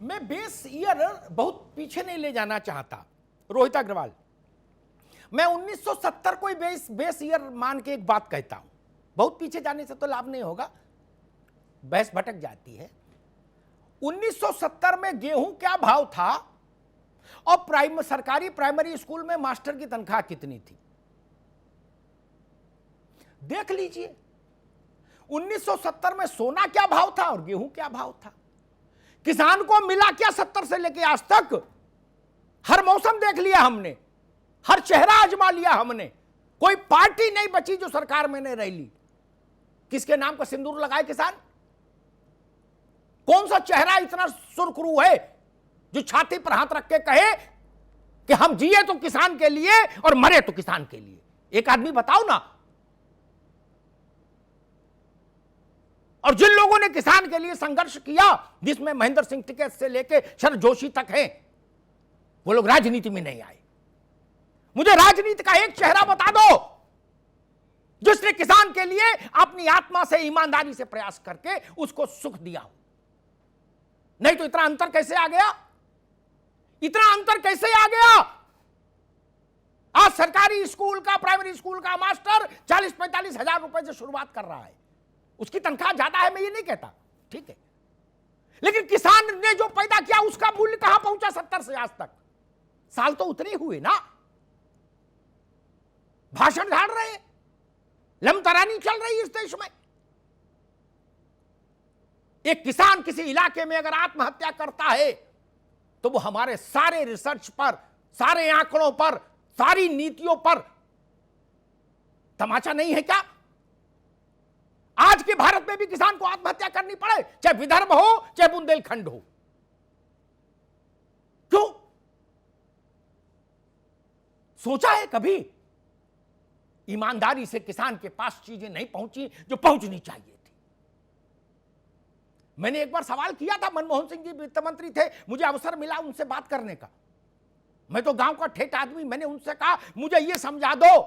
मैं base year बहुत पीछे नहीं ले जाना चाहता रोहित अग्रवाल। मैं 1970 को ही बेस ईयर मान के एक बात कहता हूं, बहुत पीछे जाने से तो लाभ नहीं होगा, बहस भटक जाती है। 1970 में गेहूं क्या भाव था और सरकारी प्राइमरी स्कूल में मास्टर की तनख्वाह कितनी थी, देख लीजिए। 1970 में सोना क्या भाव था और गेहूं क्या भाव था। किसान को मिला क्या 70 से लेके आज तक? हर मौसम देख लिया हमने, हर चेहरा आजमा लिया हमने, कोई पार्टी नहीं बची जो सरकार में नहीं रह ली। किसके नाम का सिंदूर लगाए किसान? कौन सा चेहरा इतना सुरखरू है जो छाती पर हाथ रख के कहे कि हम जिए तो किसान के लिए और मरे तो किसान के लिए? एक आदमी बताओ ना। और जिन लोगों ने किसान के लिए संघर्ष किया, जिसमें महेंद्र सिंह टिकैत से लेके शरद जोशी तक हैं, वो लोग राजनीति में नहीं आए। मुझे राजनीति का एक चेहरा बता दो जिसने किसान के लिए अपनी आत्मा से ईमानदारी से प्रयास करके उसको सुख दिया हो। नहीं तो इतना अंतर कैसे आ गया? इतना अंतर कैसे आ गया? आज सरकारी स्कूल का, प्राइमरी स्कूल का मास्टर 40-45 हजार रुपए से शुरुआत कर रहा है। उसकी तनख्वाह ज्यादा है, मैं ये नहीं कहता, ठीक है, लेकिन किसान ने जो पैदा किया उसका मूल्य कहां पहुंचा 70 से आज तक? साल तो उतने हुए ना। भाषण झाड़ रहे, लमतरानी चल रही है इस देश में। एक किसान किसी इलाके में अगर आत्महत्या करता है तो वो हमारे सारे रिसर्च पर, सारे आंकड़ों पर, सारी नीतियों पर तमाचा नहीं है क्या? आज के भारत में भी किसान को आत्महत्या करनी पड़े, चाहे विदर्भ हो चाहे बुंदेलखंड हो। क्यों? सोचा है कभी? ईमानदारी से किसान के पास चीजें नहीं पहुंची जो पहुंचनी चाहिए थी। मैंने एक बार सवाल किया था, मनमोहन सिंह जी वित्त मंत्री थे, मुझे अवसर मिला उनसे बात करने का। मैं तो गांव का ठेठ आदमी, मैंने उनसे कहा मुझे यह समझा दो,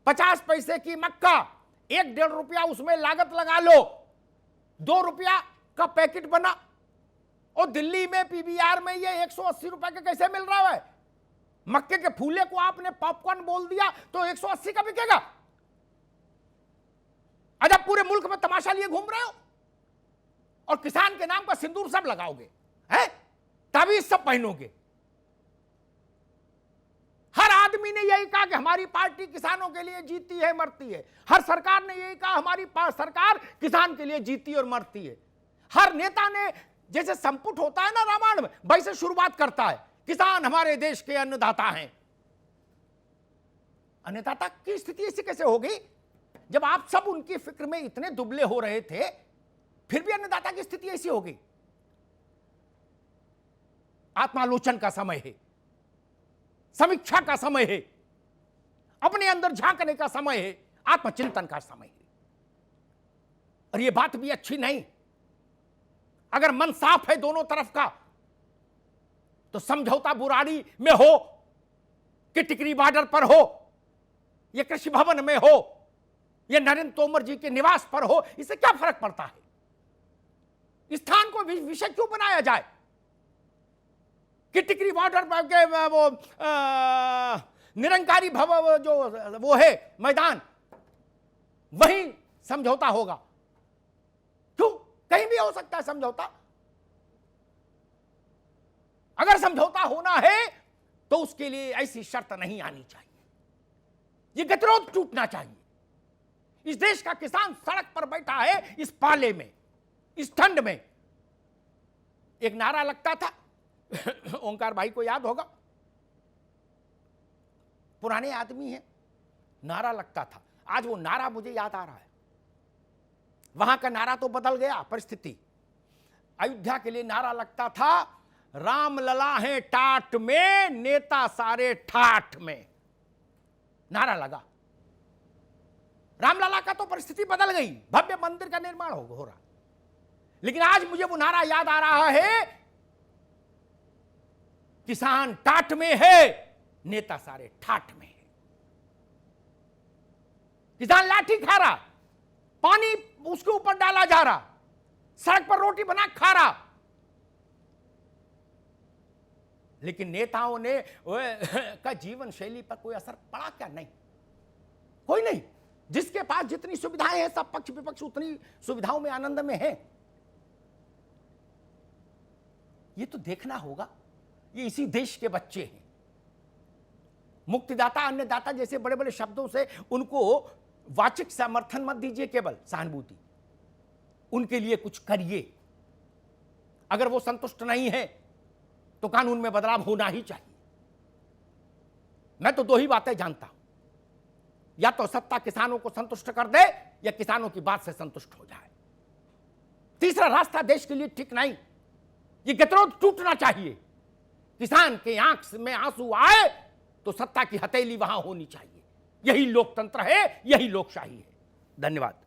50 पैसे की मक्का, 1-1.5 रुपया उसमें लागत लगा लो, 2 रुपया का पैकेट बना, और दिल्ली में पीवीआर में ये 180 रुपए का कैसे मिल रहा है? मक्के के फूले को आपने पॉपकॉर्न बोल दिया तो 180 का बिकेगा। आज आप पूरे मुल्क में तमाशा लिए घूम रहे हो और किसान के नाम का सिंदूर सब लगाओगे, हैं? ताबीज सब पहनोगे। हर आदमी ने यही कहा कि हमारी पार्टी किसानों के लिए जीती है, मरती है। हर सरकार ने यही कहा हमारी सरकार किसान के लिए जीती और मरती है। हर नेता ने, जैसे संपुट होता है ना रामायण में, वैसे शुरुआत करता है, किसान हमारे देश के अन्नदाता हैं। अन्नदाता की स्थिति ऐसी कैसे होगी जब आप सब उनकी फिक्र में इतने दुबले हो रहे थे, फिर भी अन्नदाता की स्थिति ऐसी होगी? आत्मालोचन का समय है, समीक्षा का समय है, अपने अंदर झांकने का समय है, आत्मचिंतन का समय है। और यह बात भी अच्छी नहीं, अगर मन साफ है दोनों तरफ का तो समझौता बुराड़ी में हो कि टिकरी बॉर्डर पर हो, या कृषि भवन में हो, या नरेंद्र तोमर जी के निवास पर हो, इससे क्या फर्क पड़ता है? स्थान को विषय क्यों बनाया जाए कि टिकरी बॉर्डर पर के वो निरंकारी भवन जो वो है मैदान, वहीं समझौता होगा? क्यों? कहीं भी हो सकता है समझौता। अगर समझौता होना है तो उसके लिए ऐसी शर्त नहीं आनी चाहिए, ये गतिरोध टूटना चाहिए। इस देश का किसान सड़क पर बैठा है इस पाले में, इस ठंड में। एक नारा लगता था, ओंकार भाई को याद होगा, पुराने आदमी हैं, नारा लगता था। आज वो नारा मुझे याद आ रहा है। वहां का नारा तो बदल गया परिस्थिति। अयोध्या के लिए नारा लगता था, राम लला है टाट में, नेता सारे ठाठ में। नारा लगा। रामलला का तो परिस्थिति बदल गई, भव्य मंदिर का निर्माण हो रहा, लेकिन आज मुझे वो नारा याद आ रहा है, किसान टाट में है, नेता सारे ठाठ में है। किसान लाठी खा रहा, पानी उसके ऊपर डाला जा रहा, सड़क पर रोटी बना खा रहा, लेकिन नेताओं ने का जीवन शैली पर कोई असर पड़ा क्या? नहीं, कोई नहीं। जिसके पास जितनी सुविधाएं हैं, सब पक्ष विपक्ष उतनी सुविधाओं में आनंद में है। ये तो देखना होगा। ये इसी देश के बच्चे हैं। मुक्तिदाता, अन्नदाता जैसे बड़े बड़े शब्दों से उनको वाचिक समर्थन मत दीजिए, केवल सहानुभूति। उनके लिए कुछ करिए। अगर वो संतुष्ट नहीं है तो कानून में बदलाव होना ही चाहिए। मैं तो दो ही बातें जानता हूं, या तो सत्ता किसानों को संतुष्ट कर दे या किसानों की बात से संतुष्ट हो जाए। तीसरा रास्ता देश के लिए ठीक नहीं। ये गतिरोध टूटना चाहिए। किसान के आंख में आंसू आए तो सत्ता की हथेली वहां होनी चाहिए। यही लोकतंत्र है, यही लोकशाही है। धन्यवाद।